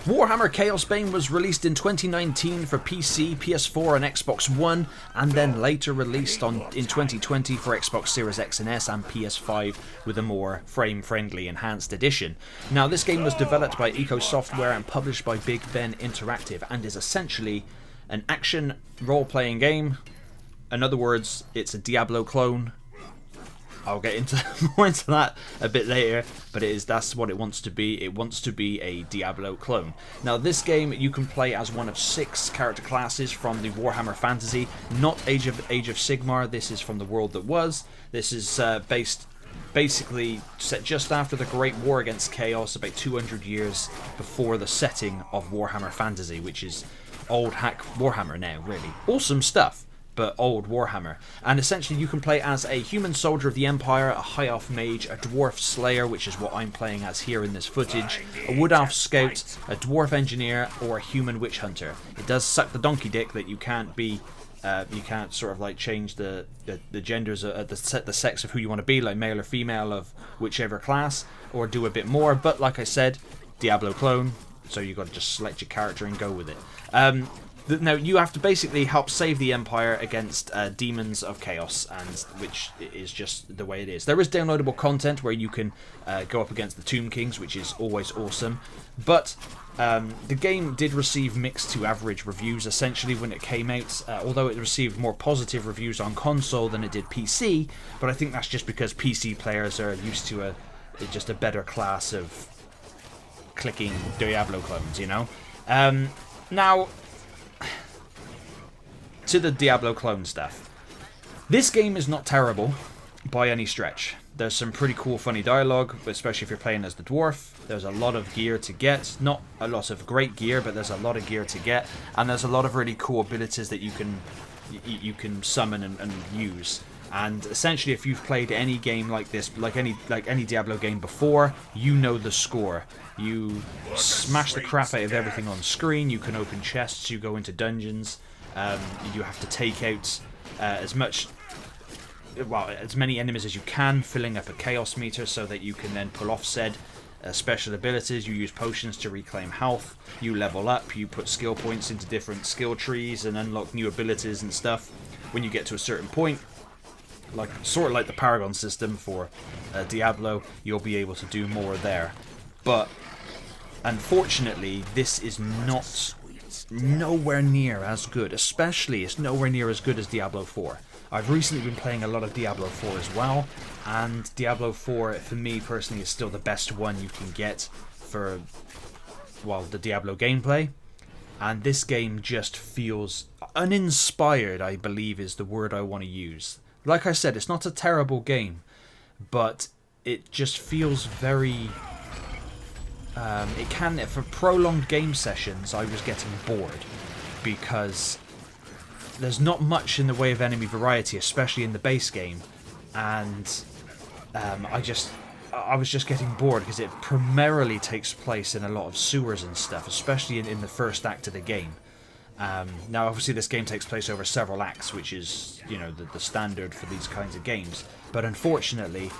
Warhammer Chaos Bane was released in 2019 for PC, PS4 and Xbox One, and then later released in 2020 for Xbox Series X and S and PS5 with a more frame-friendly enhanced edition. Now, this game was developed by Eco Software and published by Big Ben Interactive and is essentially an action role-playing game. In other words, it's a Diablo clone. I'll get more into that a bit later, but that's what it wants to be. It wants to be a Diablo clone. Now, this game you can play as one of 6 character classes from the Warhammer Fantasy, not Age of Sigmar. This is from the world that was. This is basically set just after the Great War against Chaos, about 200 years before the setting of Warhammer Fantasy, which is old hack Warhammer now, really. Awesome stuff, but old Warhammer. And essentially you can play as a human soldier of the Empire, a high elf mage, a dwarf slayer, which is what I'm playing as here in this footage, a wood elf scout, a dwarf engineer, or a human witch hunter. It does suck the donkey dick that you can't be you can't sort of like change the genders, the sex of who you want to be, like male or female of whichever class, or do a bit more. But like I said, Diablo clone, so you got to just select your character and go with it. Now, you have to basically help save the Empire against demons of chaos, and which is just the way it is. There is downloadable content where you can go up against the Tomb Kings, which is always awesome. But the game did receive mixed to average reviews, essentially, when it came out, although it received more positive reviews on console than it did PC. But I think that's just because PC players are used to just a better class of clicking Diablo clones, you know? Now, to the Diablo clone stuff. This game is not terrible by any stretch. There's some pretty cool funny dialogue, especially if you're playing as the dwarf. There's a lot of gear to get. Not a lot of great gear, but there's a lot of gear to get. And there's a lot of really cool abilities that you can summon and use. And essentially, if you've played any game like this, like any Diablo game before, you know the score. You smash the crap out of everything on screen. You can open chests. You go into dungeons. You have to take out as many enemies as you can, filling up a chaos meter so that you can then pull off said special abilities. You use potions to reclaim health. You level up. You put skill points into different skill trees and unlock new abilities and stuff. When you get to a certain point, sort of like the Paragon system for Diablo, you'll be able to do more there. But unfortunately, this is nowhere near as good. Especially, it's nowhere near as good as Diablo 4. I've recently been playing a lot of Diablo 4 as well, and Diablo 4, for me personally, is still the best one you can get for, the Diablo gameplay. And this game just feels uninspired, I believe is the word I want to use. Like I said, it's not a terrible game, but it just feels very... for prolonged game sessions, I was getting bored because there's not much in the way of enemy variety, especially in the base game, and I was just getting bored because it primarily takes place in a lot of sewers and stuff, especially in the first act of the game. Now, obviously, this game takes place over several acts, which is, the standard for these kinds of games, but unfortunately,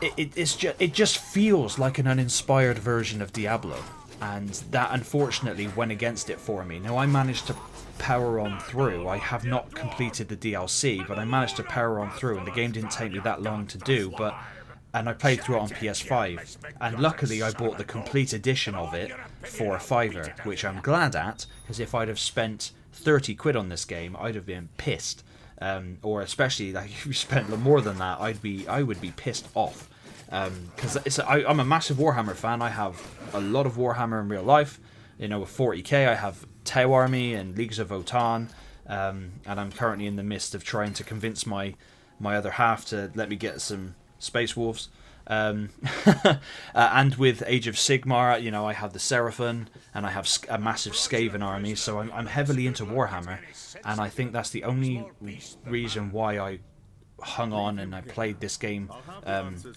it just feels like an uninspired version of Diablo, and that unfortunately went against it for me. Now, I managed to power on through. I have not completed the DLC, but I managed to power on through, and the game didn't take me that long to do, and I played through it on PS5, and luckily I bought the complete edition of it for a $5, which I'm glad at, because if I'd have spent 30 quid on this game, I'd have been pissed. Or especially if you spent more than that, I would be pissed off. Because I'm a massive Warhammer fan. I have a lot of Warhammer in real life. With 40k, I have Tau Army and Leagues of Votann, and I'm currently in the midst of trying to convince my other half to let me get some Space Wolves. And with Age of Sigmar, I have the Seraphon, and I have a massive Skaven army, so I'm heavily into Warhammer, and I think that's the only reason why I hung on and I played this game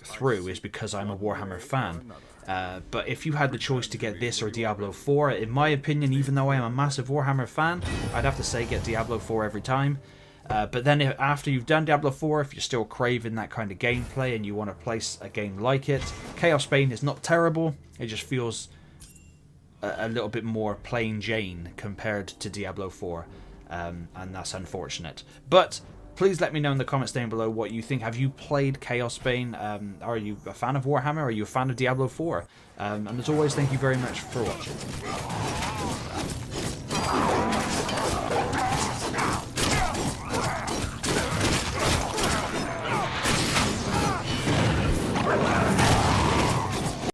through is because I'm a Warhammer fan. But if you had the choice to get this or Diablo 4, in my opinion, even though I am a massive Warhammer fan, I'd have to say get Diablo 4 every time. But then after you've done Diablo 4, if you're still craving that kind of gameplay and you want to place a game like it, Chaos Bane is not terrible. It just feels a little bit more plain Jane compared to Diablo 4, and that's unfortunate. But please let me know in the comments down below what you think. Have you played Chaos Bane? Are you a fan of Warhammer? Are you a fan of Diablo 4? And as always, thank you very much for watching.